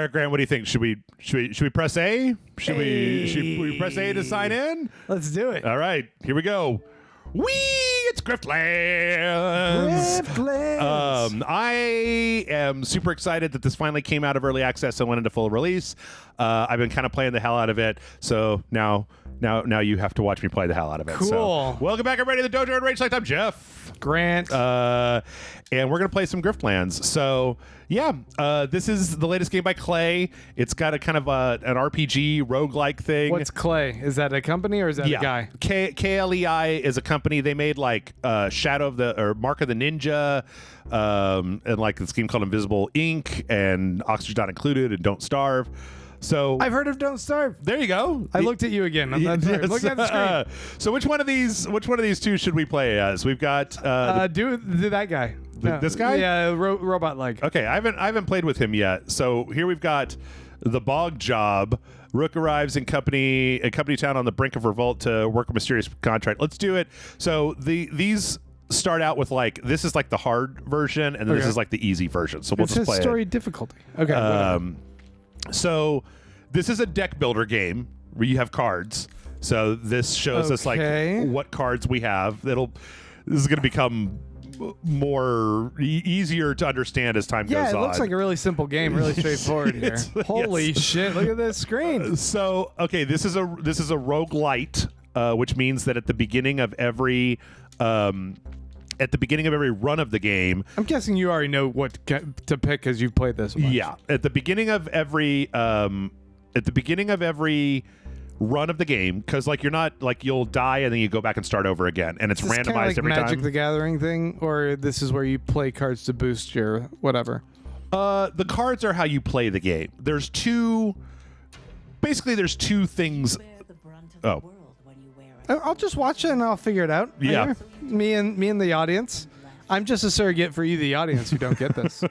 right, Grant, what do you think? Should we press A? Should we press A to sign in? Let's do it. All right, here we go. Whee! It's Griftlands. Griftlands. I am super excited that this finally came out of early access and went into full release. I've been kind of playing the hell out of it, so now you have to watch me play the hell out of it. Cool. So, welcome back, everybody, to the Dojo and Rage Select. I'm Jeff. Grant. And we're going to play some Griftlands. So, yeah, this is the latest game by Clay. It's got a kind of an RPG roguelike thing. What's Clay? Is that a company or is that a guy? KLEI is a company. They made like Shadow of the or Mark of the Ninja, and like this game called Invisible Ink and Oxygen Not Included and Don't Starve. So I've heard of Don't Starve. There you go. I looked at you again. I'm not sorry. Look at the screen. So which one of these two should we play as? We've got do that guy. This guy? Yeah, robot leg. Okay, I haven't played with him yet. So here we've got the Bog Job. Rook arrives in company town on the brink of revolt to work a mysterious contract. Let's do it. So these start out with like this is like the hard version, and then this is like the easy version. So we'll just play story it. difficulty. Okay. So this is a deck builder game where you have cards. So this shows us like what cards we have. This is going to become more easier to understand as time goes on. Yeah, it looks like a really simple game, really straightforward here. Holy shit, look at this screen. So, okay, this is a roguelite, which means that at the beginning of every run of the game, I'm guessing you already know what to pick because you've played this much. Yeah, at the beginning of every run of the game, because like you're not like you'll die and then you go back and start over again, and it's randomized like every Magic time. the Gathering thing, or this is where you play cards to boost your whatever. The cards are how you play the game. There's two things. Oh, I'll just watch it and I'll figure it out. Yeah, later. Me and the audience. I'm just a surrogate for you, the audience, who don't get this.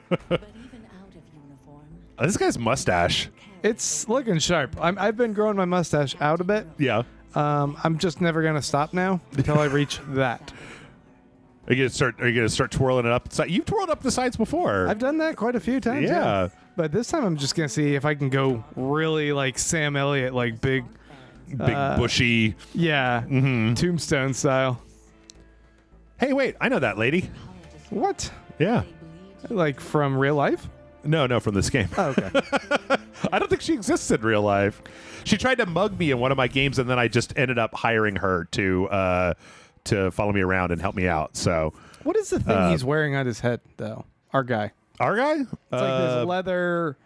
This guy's mustache. It's looking sharp. I've been growing my mustache out a bit. Yeah. I'm just never gonna stop now until I reach that. Are you gonna start twirling it up? You've twirled up the sides before. I've done that quite a few times. Yeah. But this time I'm just gonna see if I can go really like Sam Elliott, like big bushy. Yeah. Tombstone style. Hey, wait! I know that lady. What? Yeah. Like from real life? No, from this game. Oh, okay. I don't think she exists in real life. She tried to mug me in one of my games, and then I just ended up hiring her to follow me around and help me out. So, what is the thing he's wearing on his head, though? Our guy. It's like this leather,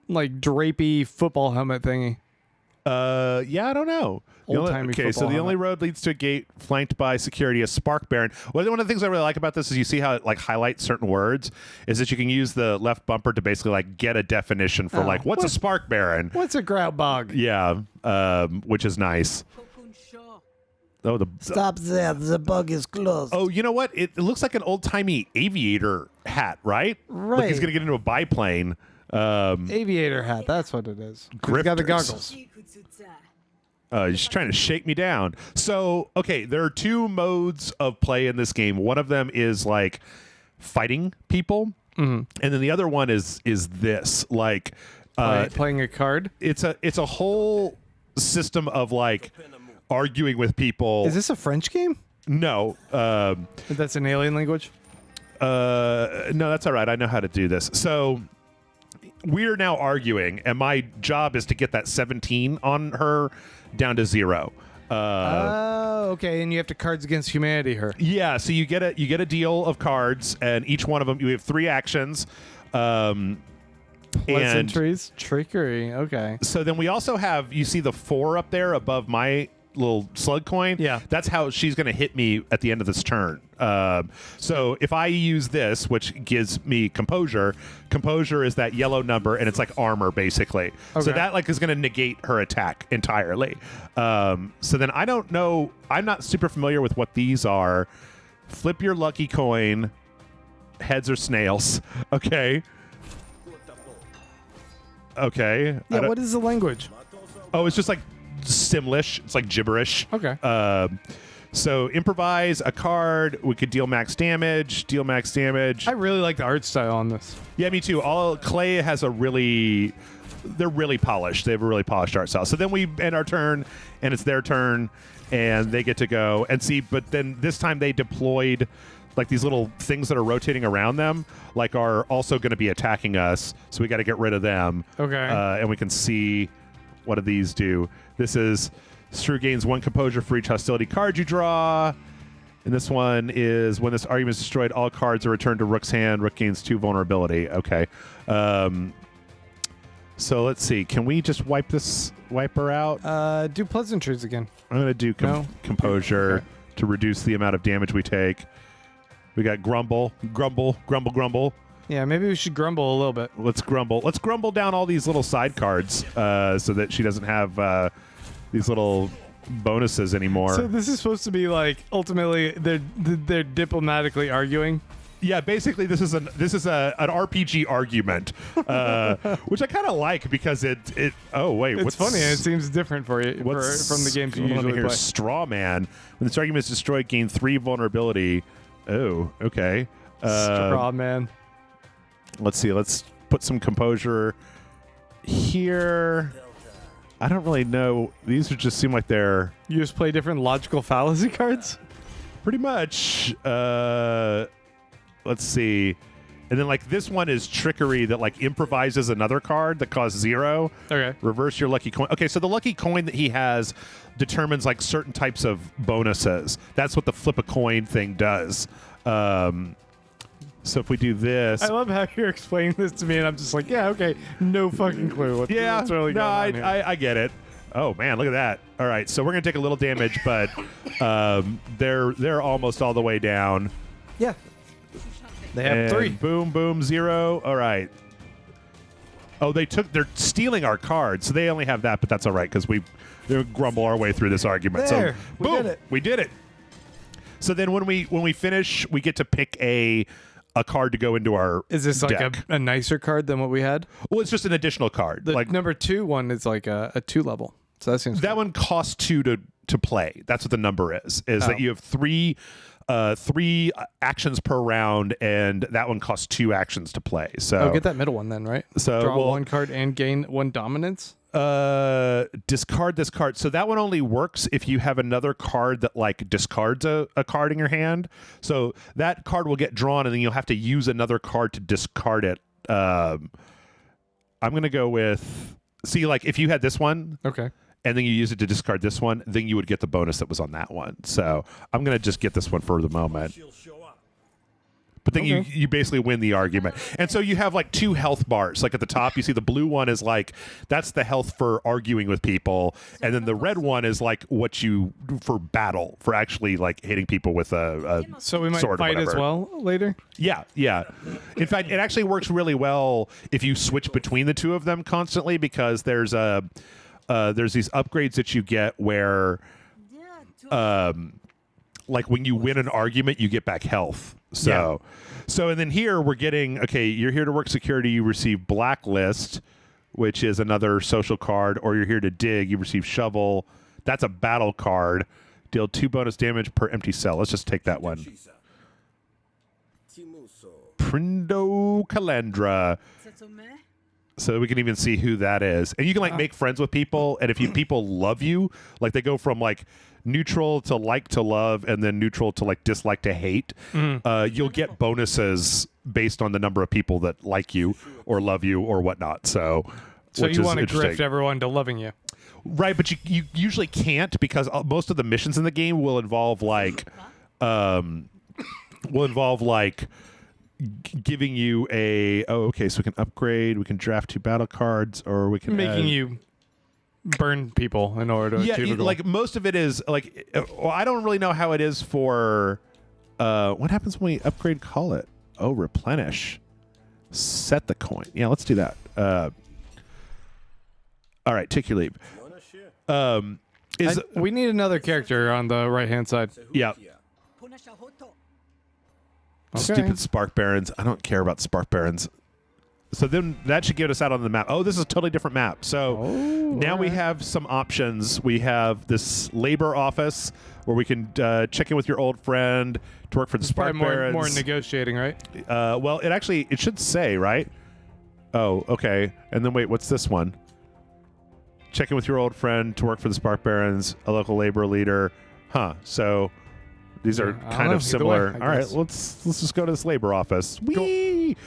like drapey football helmet thingy. Yeah, I don't know. Okay, so the only road leads to a gate flanked by security, a spark baron. Well, one of the things I really like about this is you see how it like highlights certain words, is that you can use the left bumper to basically like get a definition for like what's a spark baron? What's a grout bog? Yeah, which is nice. Oh, Stop there. The bug is closed. Oh, you know what? It looks like an old-timey aviator hat, right? Right. Like he's going to get into a biplane. Aviator hat. That's what it is. He's got the goggles. He's trying to shake me down. So, okay, there are two modes of play in this game. One of them is like fighting people, and then the other one is this, like playing a card. It's a whole system of like arguing with people. Is this a French game? No. That's an alien language? No, that's all right. I know how to do this. So we're now arguing, and my job is to get that 17 on her down to 0. Okay, and you have to Cards Against Humanity her. Yeah, so you get a deal of cards, and each one of them you have 3 actions. Pleasantries, trickery. Okay. So then we also have, you see the 4 up there above my little slug coin? Yeah. That's how she's going to hit me at the end of this turn. So if I use this, which gives me composure is that yellow number, and it's like armor, basically. Okay. So that like is going to negate her attack entirely. So then I don't know. I'm not super familiar with what these are. Flip your lucky coin. Heads or snails. Okay. Okay. Yeah, what is the language? Oh, it's just like Simlish. It's like gibberish. Okay. So improvise a card. We could deal max damage. Deal max damage. I really like the art style on this. Yeah, me too. All Clay has a really, they're really polished. They have a really polished art style. So then we end our turn, and it's their turn, and they get to go and see. But then this time they deployed like these little things that are rotating around them, like are also going to be attacking us. So we got to get rid of them. Okay. And we can see what do these do. This is Stru gains 1 composure for each hostility card you draw. And this one is when this argument is destroyed, all cards are returned to Rook's hand. Rook gains 2 vulnerability. Okay. So let's see. Can we just wipe her out? Do pleasantries again. I'm going to do composure Okay. to reduce the amount of damage we take. We got grumble. Yeah, maybe we should grumble a little bit. Let's grumble. Let's grumble down all these little side cards so that she doesn't have these little bonuses anymore. So this is supposed to be like ultimately they're diplomatically arguing. Yeah, basically this is an RPG argument, which I kind of like because it. Oh wait, It's funny. And it seems different for you from the games you usually play. Straw man. When this argument is destroyed, gain 3 vulnerability. Oh, okay. Straw man. Let's see. Let's put some composure here. I don't really know. These just seem like they're You just play different logical fallacy cards. pretty much. Let's see. And then like this one is trickery that like improvises another card that costs 0. Okay. Reverse your lucky coin. Okay, so the lucky coin that he has determines like certain types of bonuses. That's what the flip a coin thing does. So if we do this, I love how you're explaining this to me, and I'm just like, yeah, okay, no fucking clue what's really going on here. I get it. Oh man, look at that. All right, so we're gonna take a little damage, but they're almost all the way down. Yeah. They have And 3. Boom, boom, 0. All right. Oh, they're stealing our cards, so they only have that, but that's all right because they grumble our way through this argument. There, so we boom, did it. we did it. So then when we finish, we get to pick a card to go into our Is this like deck. a nicer card than what we had? Well, it's just an additional card. The like number 2 one is like a 2 level. So that seems that one costs 2 to play. That's what the number is. Oh. That you have 3 actions per round, and that one costs 2 actions to play. So get that middle one then, right? So, Draw well- 1 card and gain 1 dominance. discard this card. So that one only works if you have another card that like discards a card in your hand. So that card will get drawn, and then you'll have to use another card to discard it. I'm gonna go with like if you had this one. Okay. And then you use it to discard this one, then you would get the bonus that was on that one. So I'm going to just get this one for the moment. But then you basically win the argument. And so you have like 2 health bars. Like at the top, you see the blue one is like, that's the health for arguing with people. And then the red one is like what you, for battle, for actually like hitting people with a So we might sword or fight as whatever. well later. Yeah. In fact, it actually works really well if you switch between the 2 of them constantly because there's these upgrades that you get where, like when you win an argument, you get back health. So and then here we're getting, okay, you're here to work security, you receive Blacklist, which is another social card, or you're here to dig, you receive Shovel. That's a battle card. Deal 2 bonus damage per empty cell. Let's just take that one. Prindo Calandra. So we can even see who that is. And you can like make friends with people, and if people love you, like they go from like neutral to like to love, and then neutral to like dislike to hate, you'll get bonuses based on the number of people that like you or love you or whatnot. So which you is want to interesting. grift everyone to loving you. Right, but you usually can't because most of the missions in the game will involve like giving you okay, so we can upgrade, we can draft 2 battle cards, or we can Making add, you burn people in order to achieve a goal. like most of it is like I don't really know how it is for what happens when we upgrade call it. Oh, replenish. Set the coin. Yeah, let's do that. All right, take your leave. We need another character on the right-hand side. Yeah. Okay. Stupid Spark Barons. I don't care about Spark Barons. So then that should get us out on the map. Oh, this is a totally different map. So now we have some options. We have this labor office where we can check in with your old friend to work for the Spark Barons. More negotiating, right? Well, it should say, right? Oh, okay. And then wait, what's this one? Check in with your old friend to work for the Spark Barons, a local labor leader. Huh. So these are kind of similar. All right, let's just go to this labor office. Whee!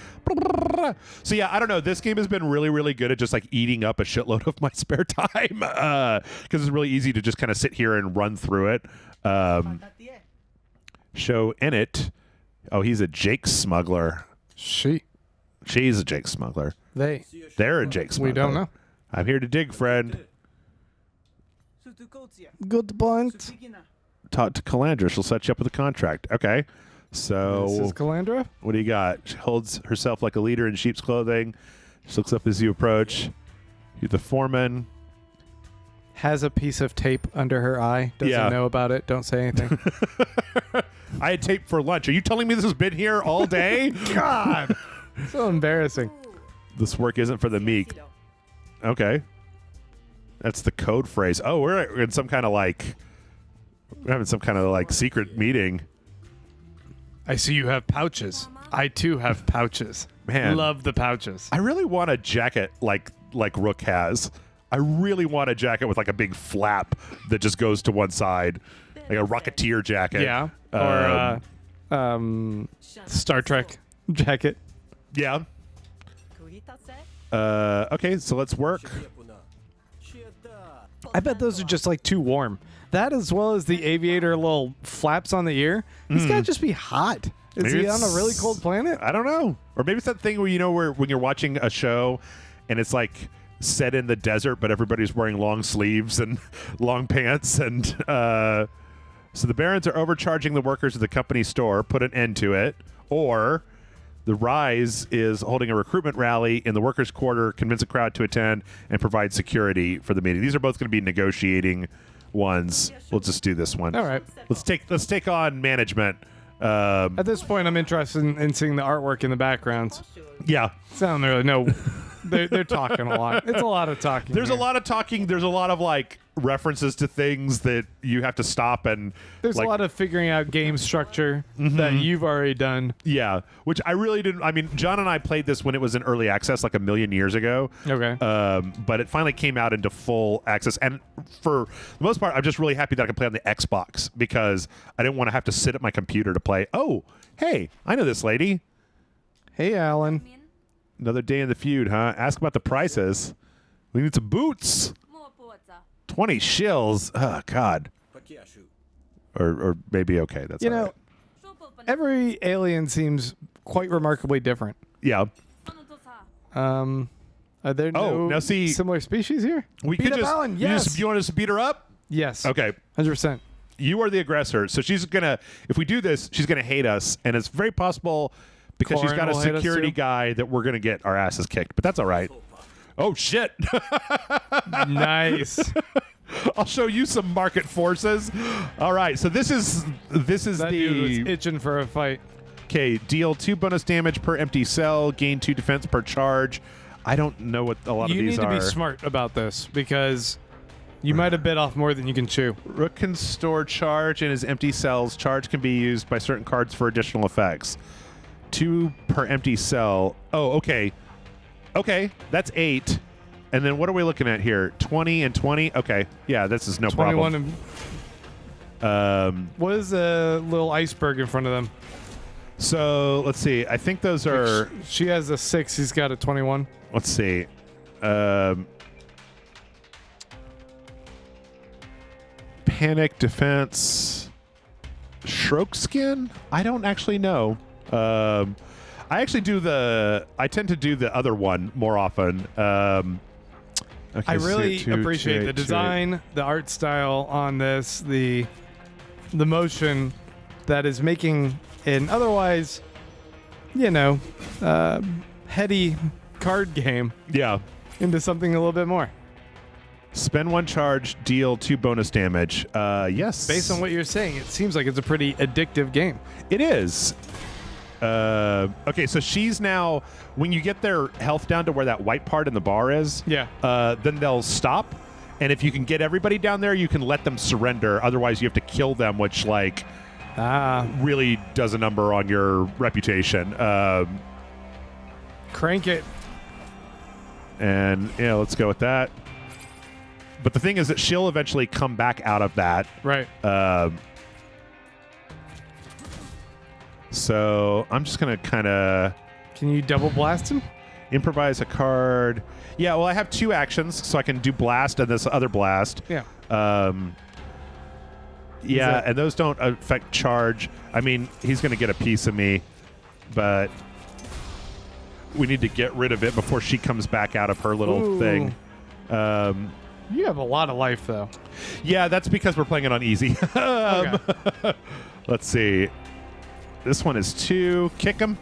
So yeah, I don't know. This game has been really, really good at just like eating up a shitload of my spare time because it's really easy to just kind of sit here and run through it. Show in it. Oh, he's a Jake smuggler. She's a Jake smuggler. They're a Jake smuggler. We don't know. I'm here to dig, friend. Good point. Talk to Calandra. She'll set you up with a contract. Okay. So This is Calandra. what do you got? She holds herself like a leader in sheep's clothing. She looks up as you approach. You're the foreman. Has a piece of tape under her eye. Doesn't know about it. Don't say anything. I had tape for lunch. Are you telling me this has been here all day? God. So embarrassing. This work isn't for the meek. Okay. That's the code phrase. Oh, we're in some kind of like... We're having some kind of like secret meeting. I see you have pouches. I too have pouches. Man. Love the pouches. I really want a jacket like Rook has. I really want a jacket with like a big flap that just goes to one side. Like a Rocketeer jacket. Yeah. Or Star Trek jacket. Yeah. Okay, so let's work. I bet those are just like too warm. That as well as the aviator little flaps on the ear. He's got to just be hot. Is Maybe he on a really cold planet? I don't know. Or maybe it's that thing where when you're watching a show and it's like set in the desert, but everybody's wearing long sleeves and long pants. And so the Barons are overcharging the workers at the company store, put an end to it. Or the Rise is holding a recruitment rally in the workers' quarter, convince a crowd to attend, and provide security for the meeting. These are both going to be negotiating ones. We'll just do this one. All right. Let's take on management. At this point, I'm interested in seeing the artwork in the backgrounds. Yeah. Sound really no. They're talking a lot. It's a lot of talking. There's here. a lot of talking. There's a lot of like references to things that you have to stop and. There's like, a lot of figuring out game structure that you've already done. Yeah, which I really didn't. I mean, John and I played this when it was in early access, like a million years ago. Okay. But it finally came out into full access, and for the most part, I'm just really happy that I can play on the Xbox because I didn't want to have to sit at my computer to play. Oh, hey, I know this lady. Hey, Alan. Another day in the feud, huh? Ask about the prices. We need some boots. 20 shills. Oh, God. Or maybe okay. That's You all know, right. every alien seems quite remarkably different. Yeah. Are there no now see, similar species here? We Beat could up just. Alan, yes. You want us to beat her up? Yes. Okay. 100%. You are the aggressor, so she's gonna. If we do this, she's gonna hate us, and it's very possible because she's got a Corin will hate us security too. guy that we're gonna get our asses kicked. But that's all right. Oh shit! Nice. I'll show you some market forces. All right, so this is That dude was the itching for a fight. okay. Deal 2 bonus damage per empty cell. Gain 2 defense per charge. I don't know what a lot You of these need to are. be smart about this because you might have bit off more than you can chew. Rook can store charge in his empty cells. Charge can be used by certain cards for additional effects. 2 per empty cell. Oh, okay. Okay, that's 8. And then what are we looking at here? 20 and 20? Okay. Yeah, this is no 21 problem. and what is a little iceberg in front of them? So, let's see. I think those are... She has a 6. He's got a 21. Let's see. Panic, defense, Shroak skin? I don't actually know. I tend to do the other one more often. Okay, I really so appreciate the design, the art style on this, the motion that is making an otherwise, heady card game Yeah. into something a little bit more. Spend 1 charge, deal 2 bonus damage. Yes. Based on what you're saying, it seems like it's a pretty addictive game. It is. Okay, so she's now, when you get their health down to where that white part in the bar is, Yeah. then they'll stop. And if you can get everybody down there, you can let them surrender. Otherwise, you have to kill them, which really does a number on your reputation. Crank it. And yeah, let's go with that. But the thing is that she'll eventually come back out of that. Right. So I'm just going to kind of Can you double blast him? improvise a card. Yeah, well, I have 2 actions, so I can do blast and this other blast. Yeah. Yeah, and those don't affect charge. I mean, he's going to get a piece of me, but we need to get rid of it before she comes back out of her little thing. You have a lot of life, though. Yeah, that's because we're playing it on easy. Okay. Let's see. This one is 2. Kick him.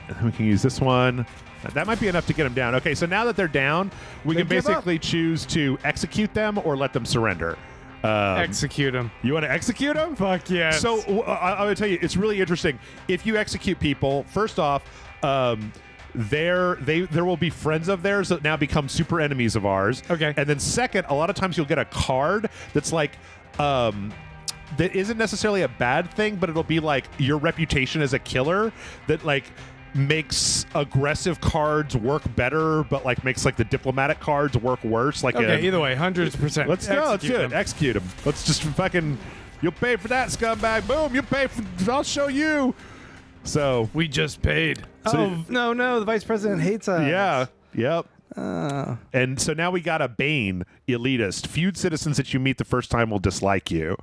And then we can use this one. That might be enough to get them down. Okay, so now that they're down, we can basically choose to execute them or let them surrender. Execute him. You want to execute them? Fuck yes. So I would tell you, it's really interesting. If you execute people, first off, there will be friends of theirs that now become super enemies of ours. Okay. And then second, a lot of times you'll get a card that's like that isn't necessarily a bad thing, but it'll be like your reputation as a killer that like makes aggressive cards work better, but like makes like the diplomatic cards work worse. Like either way, 100%. Let's do it. Execute him. Let's just fucking. You'll pay for that, scumbag. Boom. You pay for. I'll show you. So We just paid. So- No, the vice president hates us. yeah. Yep. And so now we got a Bane elitist. Feud citizens that you meet the first time will dislike you.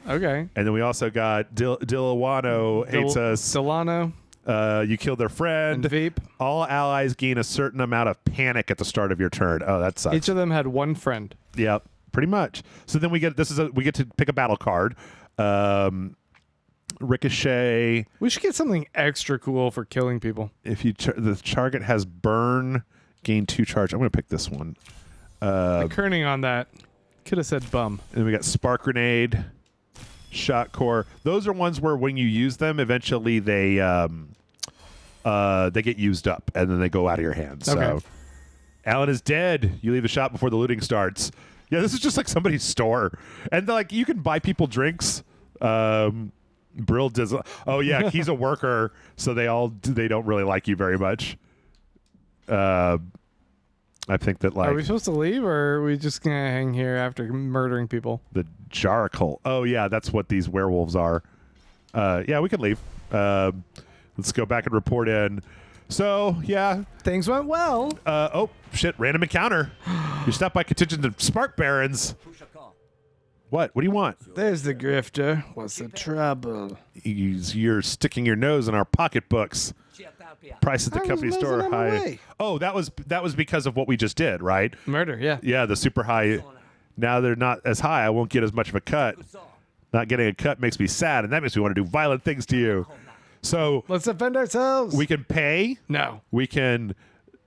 Okay. And then we also got Dilawano hates us. Solano You killed their friend. and Veep. All allies gain a certain amount of panic at the start of your turn. Oh, that sucks. Each of them had one friend. Yep, pretty much. So then we get we get to pick a battle card. Ricochet. We should get something extra cool for killing people. If you the target has burn, gain 2 charge. I'm going to pick this one. Kerning on that. Could have said bum. And we got spark grenade, shot core. Those are ones where when you use them, eventually they get used up and then they go out of your hands. Okay. So Alan is dead. You leave the shop before the looting starts. Yeah, this is just like somebody's store, and like you can buy people drinks. Brill does. Oh yeah, he's a worker, so they don't really like you very much. I think that like Are we supposed to leave, or are we just gonna hang here after murdering people? the Jaracle. Oh yeah, that's what these werewolves are. Yeah, we can leave. Let's go back and report in. So yeah. Things went well. Oh shit! Random encounter. You're stopped by contingent of Spark Barons. What? What do you want? There's the grifter. What's the trouble? You're sticking your nose in our pocketbooks. Price at the I was company store nosing them high. away. Oh, that was because of what we just did, right? Murder, yeah. Yeah, the super high. Now they're not as high. I won't get as much of a cut. Not getting a cut makes me sad, and that makes me want to do violent things to you. So Let's defend ourselves. we can pay, No. we can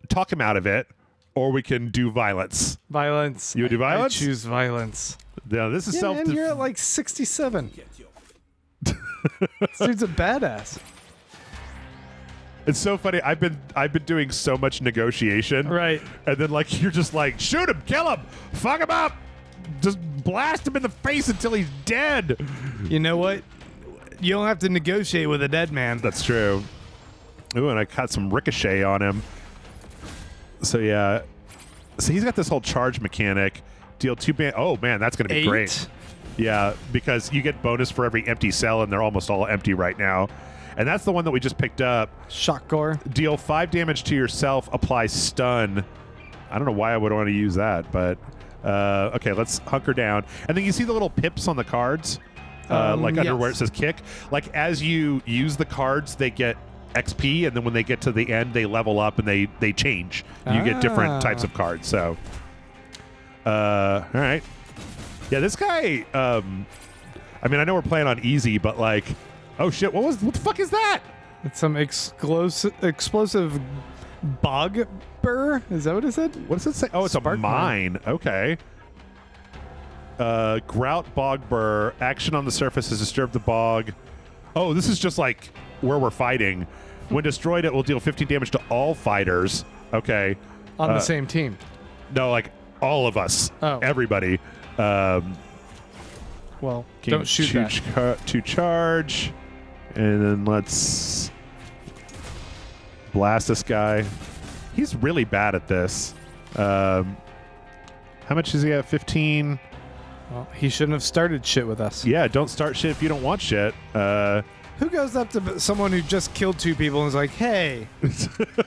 talk him out of it, or we can do violence. Violence. You would do violence? I choose violence. Yeah, this is Yeah, self. man, you're at like 67. This dude's a badass. It's so funny. I've been doing so much negotiation, Right. And then like you're just like shoot him, kill him, fuck him up, just blast him in the face until he's dead. You know what? You don't have to negotiate with a dead man. That's true. Ooh, and I caught some ricochet on him. So yeah, so he's got this whole charge mechanic. Deal 2 ban. Oh man, that's gonna be 8. great. Yeah, because you get bonus for every empty cell, and they're almost all empty right now. And that's the one that we just picked up. Shock core. Deal 5 damage to yourself. Apply stun. I don't know why I would want to use that, but okay, let's hunker down. And then you see the little pips on the cards, like under yes. where it says kick. Like as you use the cards, they get XP, and then when they get to the end, they level up and they change. You get different types of cards. So, all right, yeah, this guy. I mean, I know we're playing on easy, but like. Oh shit! What the fuck is that? It's some explosive bog burr. Is that what it said? What does it say? Oh, it's Spark a mine. Okay. Grout bog burr. Action on the surface has disturbed the bog. Oh, this is just like where we're fighting. When destroyed, it will deal 15 damage to all fighters. Okay. On the same team. No, like all of us. Oh. Everybody. Well, don't shoot that. To charge. And then let's blast this guy. He's really bad at this. How much does he have? 15? Well, he shouldn't have started shit with us. Yeah, don't start shit if you don't want shit. Who goes up to someone who just killed 2 people and is like, hey,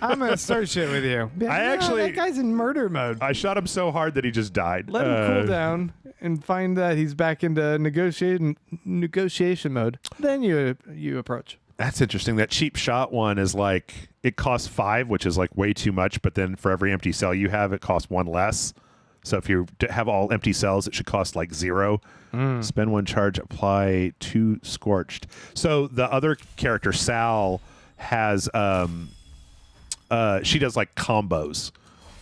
I'm going to start shit with you? Be like, "No, that guy's in murder mode. I shot him so hard that he just died. Let him cool down and find that he's back into negotiation mode. Then you approach. That's interesting. That cheap shot one is like, it costs 5, which is like way too much, but then for every empty cell you have, it costs 1 less. So if you have all empty cells, it should cost like 0. Spend 1 charge, apply 2 scorched. So the other character, Sal, has she does like combos,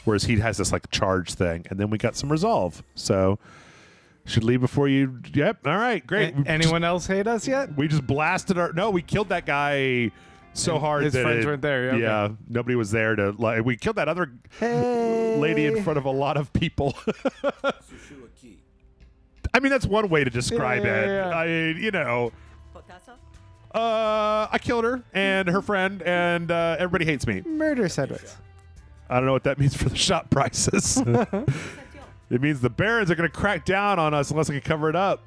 whereas he has this like charge thing. And then we got some resolve. So should leave before you. Yep. All right. Great. Anyone else hate us yet? We just blasted our. No, we killed that guy so hard his that friends weren't there. Okay. Yeah, nobody was there to like. We killed that other lady in front of a lot of people. I mean, that's one way to describe it. Yeah. I mean, I killed her and her friend, and everybody hates me. Murder sideways. I don't know what that means for the shop prices. It means the barons are going to crack down on us unless I can cover it up.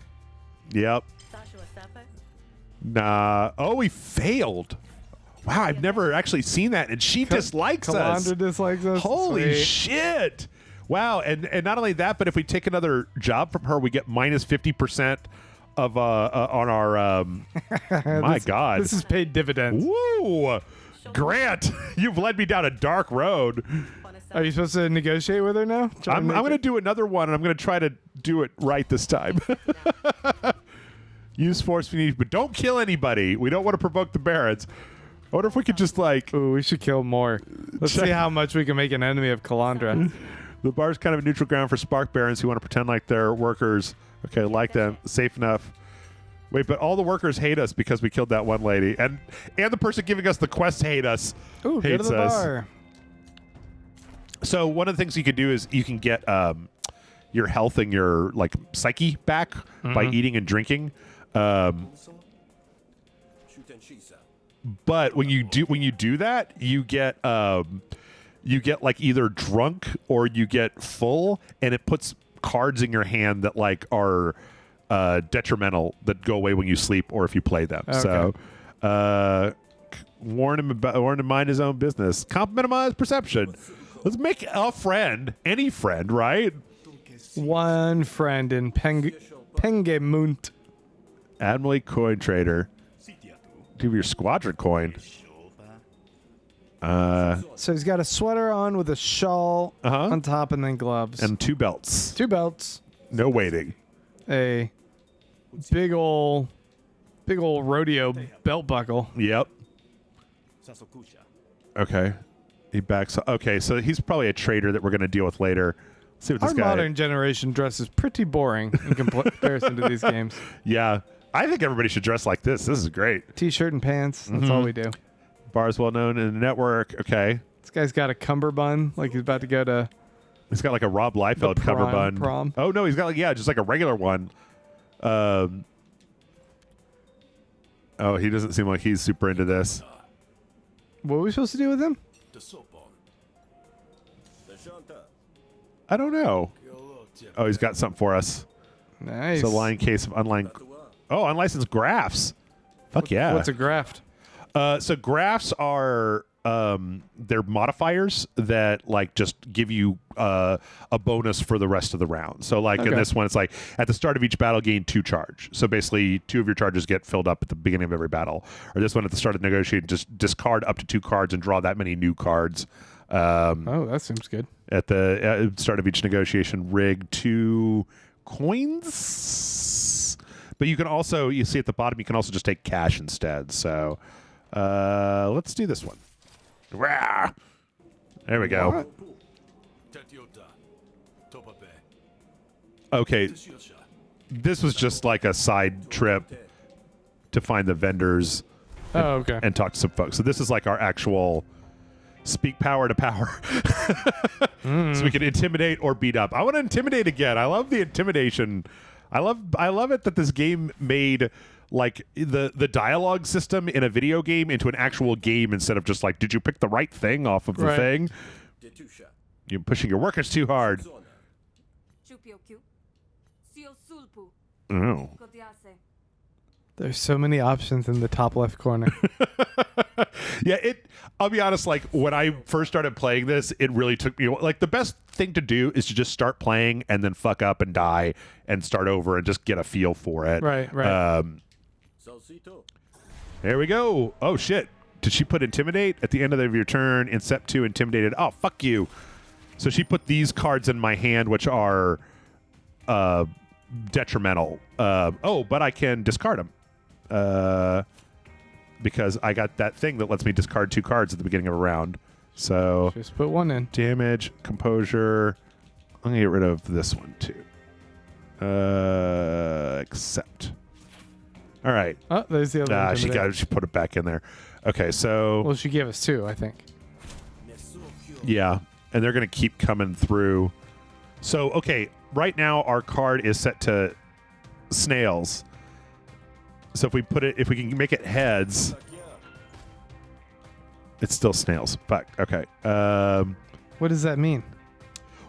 Yep. Nah. Oh, we failed. Wow, I've never actually seen that, and she dislikes us. Calandra dislikes us. Holy Sweet. shit. Wow, and not only that, but if we take another job from her, we get minus 50% of on our my god. This is paid dividends. Woo! Grant, you've led me down a dark road. Are you supposed to negotiate with her now? I'm going to do another one, and I'm going to try to do it right this time. Use force if you need, but don't kill anybody. We don't want to provoke the barons. I wonder if we could just like... Ooh, we should kill more. Let's see how much we can make an enemy of Calandra. The bar's kind of a neutral ground for spark barons who want to pretend like they're workers. Okay, like them. Safe enough. Wait, but all the workers hate us because we killed that one lady. And the person giving us the quest hate us. Ooh, hates go to the us. bar. So one of the things you can do is you can get your health and your like psyche back by eating and drinking. But when you do that, you get like either drunk or you get full, and it puts cards in your hand that like are detrimental, that go away when you sleep or if you play them. Okay. So warn him to mind his own business. Compromise perception. Let's make a friend, any friend, right? One friend in Pengemunt. Admiralty coin trader. Give your squadron coin. So he's got a sweater on with a shawl Uh-huh. on top and then gloves. And 2 belts. 2 belts. No waiting. A big ol' rodeo belt buckle. Yep. Okay. He backs. Okay, so he's probably a trader that we're going to deal with later. Let's see what Our this guy. modern generation dress is pretty boring in comparison to these games. Yeah, I think everybody should dress like this. This is great. T-shirt and pants. That's all we do. Bar is well known in the network. Okay. This guy's got a cummerbund, like he's about to go to. He's got like a Rob Liefeld cummerbund. prom. Oh no, he's got like just like a regular one. Oh, he doesn't seem like he's super into this. What are we supposed to do with him? I don't know. Oh, he's got something for us. Nice. It's a line case of unlicensed graphs. Fuck yeah. What's a graft? So graphs are they're modifiers that like just give you a bonus for the rest of the round. So like in Okay. this one, it's like at the start of each battle, gain 2 charge. So basically 2 of your charges get filled up at the beginning of every battle. Or this one at the start of negotiating, just discard up to 2 cards and draw that many new cards. Oh, that seems good. At the start of each negotiation, rig 2 coins. But you can also, you see at the bottom, you can also just take cash instead. So let's do this one. Rah! There we go. Okay. This was just like a side trip to find the vendors Oh, okay. and talk to some folks. So this is like our actual speak power to power. So we can intimidate or beat up. I want to intimidate again. I love the intimidation. I love it that this game made like the dialogue system in a video game into an actual game instead of just like, did you pick the right thing off of the thing? You're pushing your workers too hard. Oh. There's so many options in the top left corner. Yeah, I'll be honest, like when I first started playing this, it really took me, like the best thing to do is to just start playing and then fuck up and die and start over and just get a feel for it. Right. There we go. Oh shit. Did she put intimidate at the end of your turn? In step 2, intimidated. Oh, fuck you. So she put these cards in my hand, which are detrimental. But I can discard them. Because I got that thing that lets me discard 2 cards at the beginning of a round. So just put 1 in. Damage, composure. I'm gonna get rid of this one too. Accept. All right. Oh, there's the other one. She put it back in there. Okay, so well, she gave us 2, I think. Yeah, and they're gonna keep coming through. So okay, right now our card is set to snails. So if we can make it heads, it's still snails. Fuck. Okay. What does that mean?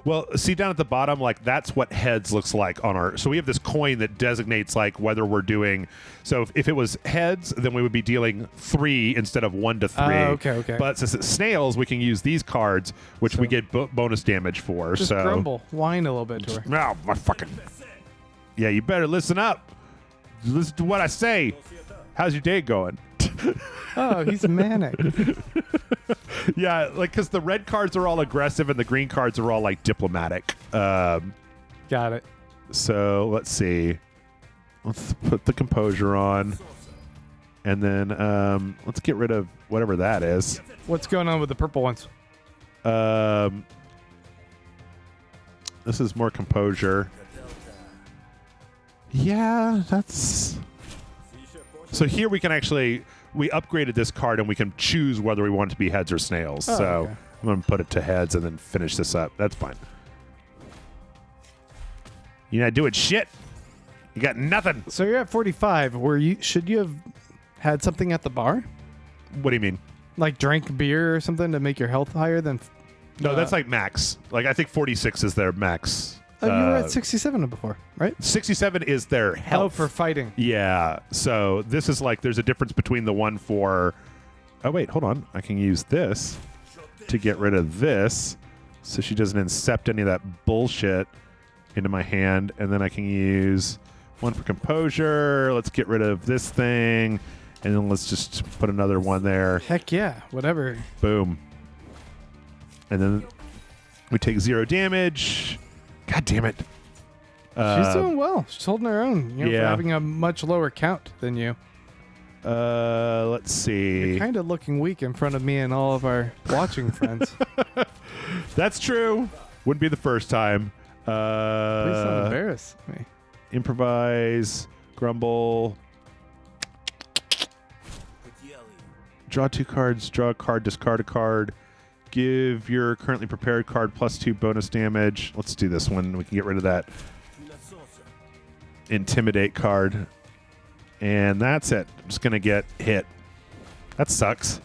Well, see down at the bottom, like that's what heads looks like on our. So we have this coin that designates like whether we're doing. So if it was heads, then we would be dealing 3 instead of 1 to 3. Okay. But since it's snails, we can use these cards, which we get bonus damage for. Just grumble, whine a little bit to her. No, my fucking. Yeah, you better listen up. Listen to what I say. How's your day going? Oh, he's manic. Yeah, like because the red cards are all aggressive and the green cards are all like diplomatic. Got it. So let's see. Let's put the composure on, and then let's get rid of whatever that is. What's going on with the purple ones? This is more composure. Yeah, that's... So here we can actually... We upgraded this card and we can choose whether we want it to be heads or snails. Oh, so okay. I'm going to put it to heads and then finish this up. That's fine. You're not doing shit. You got nothing. So you're at 45. Should you have had something at the bar? What do you mean? Like drank beer or something to make your health higher than... No, that's like max. Like I think 46 is their max. Oh, you were at 67 before, right? 67 is their health. Oh, for fighting. Yeah. So this is like there's a difference between the one for... Oh, wait, hold on. I can use this to get rid of this so she doesn't incept any of that bullshit into my hand. And then I can use one for composure. Let's get rid of this thing. And then let's just put another one there. Heck yeah. Whatever. Boom. And then we take 0 damage. God damn it. She's doing well. She's holding her own. For having a much lower count than you. Let's see. You're kind of looking weak in front of me and all of our watching friends. That's true. Wouldn't be the first time. Please don't embarrass me. Improvise. Grumble. Draw 2 cards. Draw a card. Discard a card. Give your currently prepared card +2 bonus damage. Let's do this one. We can get rid of that Intimidate card. And that's it. I'm just going to get hit. That sucks.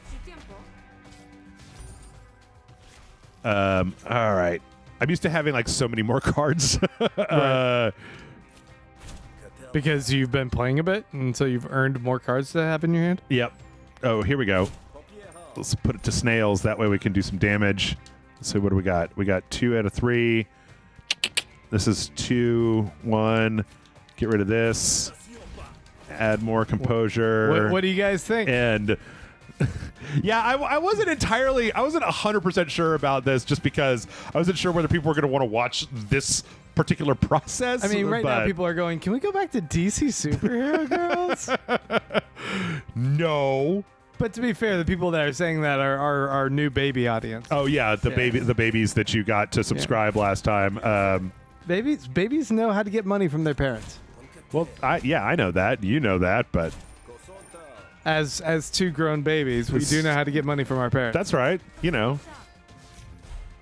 All right. I'm used to having like so many more cards. Right. Because you've been playing a bit, and so you've earned more cards to have in your hand? Yep. Oh, here we go. Let's put it to snails. That way we can do some damage. So what do we got? We got 2 out of 3. This is 2, 1. Get rid of this. Add more composure. What do you guys think? And yeah, I wasn't 100% sure about this just because I wasn't sure whether people were going to want to watch this particular process. I mean, right now people are going, can we go back to DC Superhero Girls? No. But to be fair, the people that are saying that are our new baby audience. Oh yeah, the babies that you got to subscribe last time. Babies know how to get money from their parents. Well, I know that. You know that, but As two grown babies, we do know how to get money from our parents. That's right. You know,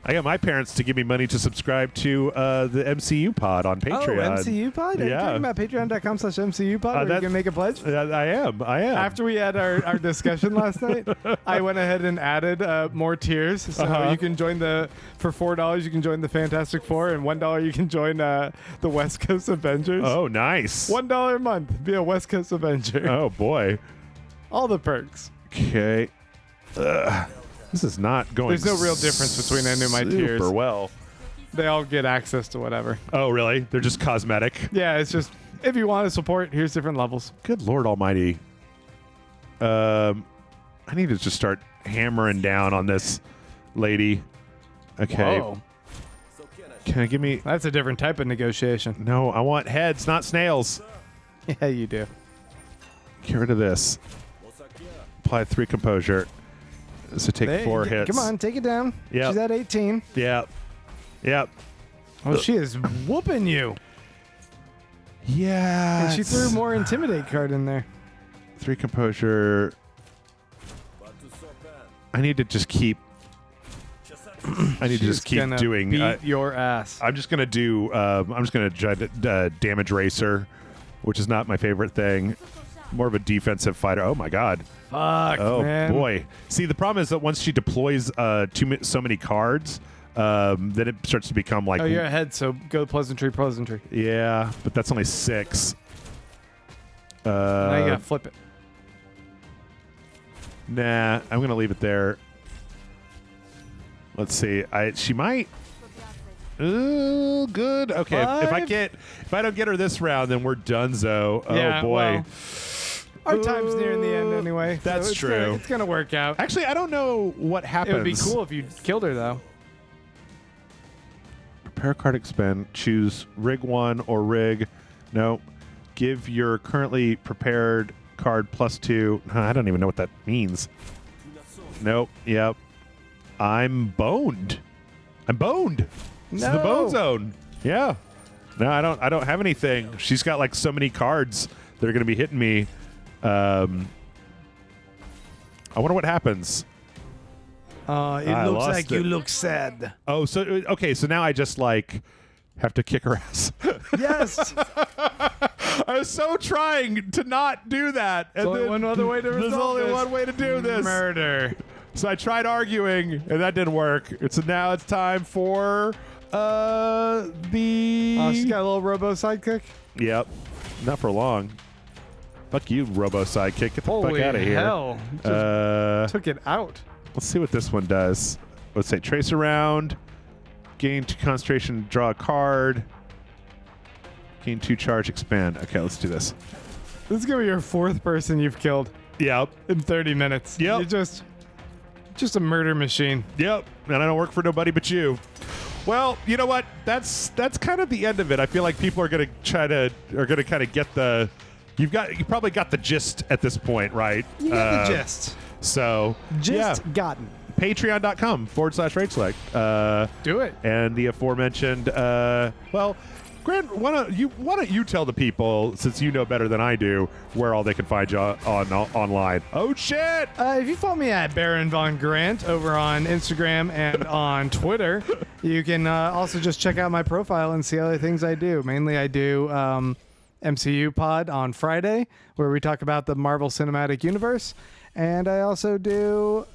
I got my parents to give me money to subscribe to the MCU pod on Patreon. Oh, MCU pod? Are you talking about patreon.com/MCU pod where you can make a pledge? I am. After we had our discussion last night, I went ahead and added more tiers. So you can join for $4, you can join the Fantastic Four, and $1 you can join the West Coast Avengers. Oh, nice. $1 a month. Be a West Coast Avenger. Oh, boy. All the perks. Okay. This is not going. There's no real difference between any of my tiers. Super well. They all get access to whatever. Oh, really? They're just cosmetic? Yeah, it's just, if you want to support, here's different levels. Good Lord Almighty. I need to just start hammering down on this lady. Okay. Whoa. Can I give me... That's a different type of negotiation. No, I want heads, not snails. Yeah, you do. Get rid of this. Apply 3 composure. So take 4 hits. Come on, take it down. Yep. She's at 18. Yep. Yep. Oh, she is whooping you. Yeah. And she threw more Intimidate card in there. 3 composure. I need to just keep... I need to just keep doing... beat your ass. I'm just going to do... I'm just going to try to damage racer, which is not my favorite thing. More of a defensive fighter. Oh, my God. Fuck, oh, man. Boy. See, the problem is that once she deploys so many cards, then it starts to become like... Oh, you're ahead, so go pleasantry. Yeah, but that's only 6. Now you got to flip it. Nah, I'm going to leave it there. Let's see. She might... Ooh, good. Okay, if I don't get her this round, then we're donezo. Oh, yeah, boy. Well, our time's nearing the end anyway. That's so true. It's going to work out. Actually, I don't know what happens. It would be cool if you killed her, though. Prepare card expend. Choose rig 1 or rig. No. Give your currently prepared card +2. I don't even know what that means. Nope. Yep. I'm boned. This is the bone zone. Yeah. No, I don't have anything. She's got like so many cards that are going to be hitting me. I wonder what happens. It looks like you look sad. Oh, so okay. So now I just like have to kick her ass. Yes. I was so trying to not do that. There's only one other way to resolve There's only this. one way to do this. Murder. So I tried arguing, and that didn't work. So now it's time for the... Oh, she's got a little robo sidekick? Yep. Not for long. Fuck you, robo sidekick. Get the fuck Holy out of here. hell. Just took it out. Let's see what this one does. Let's say trace around. Gain 2 concentration, draw a card. Gain 2 charge, expand. Okay, let's do this. This is going to be your 4th person you've killed Yep. in 30 minutes. Yep. You're just a murder machine. Yep. And I don't work for nobody but you. Well, you know what? That's kind of the end of it. I feel like people are going to kind of get the... You probably got the gist at this point, right? You got the gist. So, Gotten. Patreon.com/RageSelect. Do it. And the aforementioned, well, Grant, why don't you tell the people, since you know better than I do, where all they can find you online? Oh, shit! If you follow me at Baron Von Grant over on Instagram and on Twitter, you can also just check out my profile and see other things I do. Mainly I do MCU Pod on Friday, where we talk about the Marvel Cinematic Universe. And I also do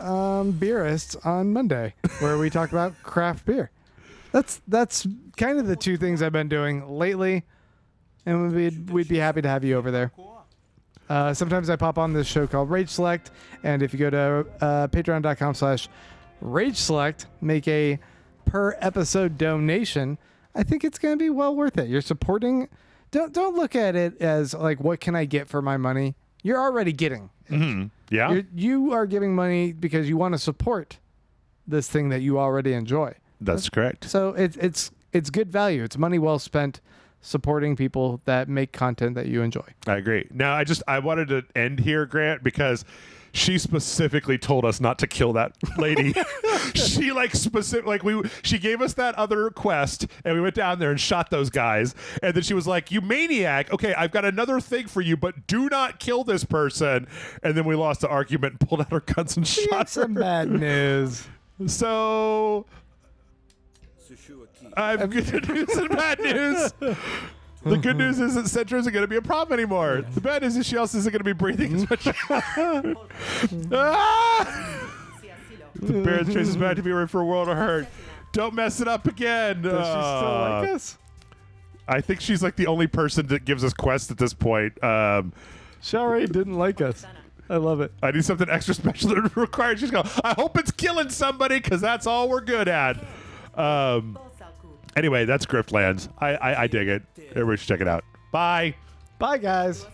Beerists on Monday, where we talk about craft beer. That's kind of the 2 things I've been doing lately, and we'd be happy to have you over there. Sometimes I pop on this show called Rage Select, and if you go to patreon.com/RageSelect, make a per episode donation, I think it's going to be well worth it. You're supporting. Don't look at it as like, what can I get for my money? You're already getting. Mm-hmm. Yeah. You are giving money because you want to support this thing that you already enjoy. That's correct. So it's good value. It's money well spent supporting people that make content that you enjoy. I agree. Now, I wanted to end here, Grant, because she specifically told us not to kill that lady. She she gave us that other quest, and we went down there and shot those guys. And then she was like, "You maniac! Okay, I've got another thing for you, but do not kill this person." And then we lost the argument and pulled out our guns and shot her. Some bad news. So I've good news and bad news. The good news is that Centra isn't going to be a problem anymore. The bad news is she also isn't going to be breathing as much. Ah! The Baron traces back to be ready for a world of hurt. Don't mess it up again. Does she still like us? I think she's like the only person that gives us quests at this point. Shari didn't like us. I love it. I need something extra special that requires. She's going, I hope it's killing somebody because that's all we're good at. Anyway, that's Griftlands. I dig it. Everybody should check it out. Bye. Bye, guys.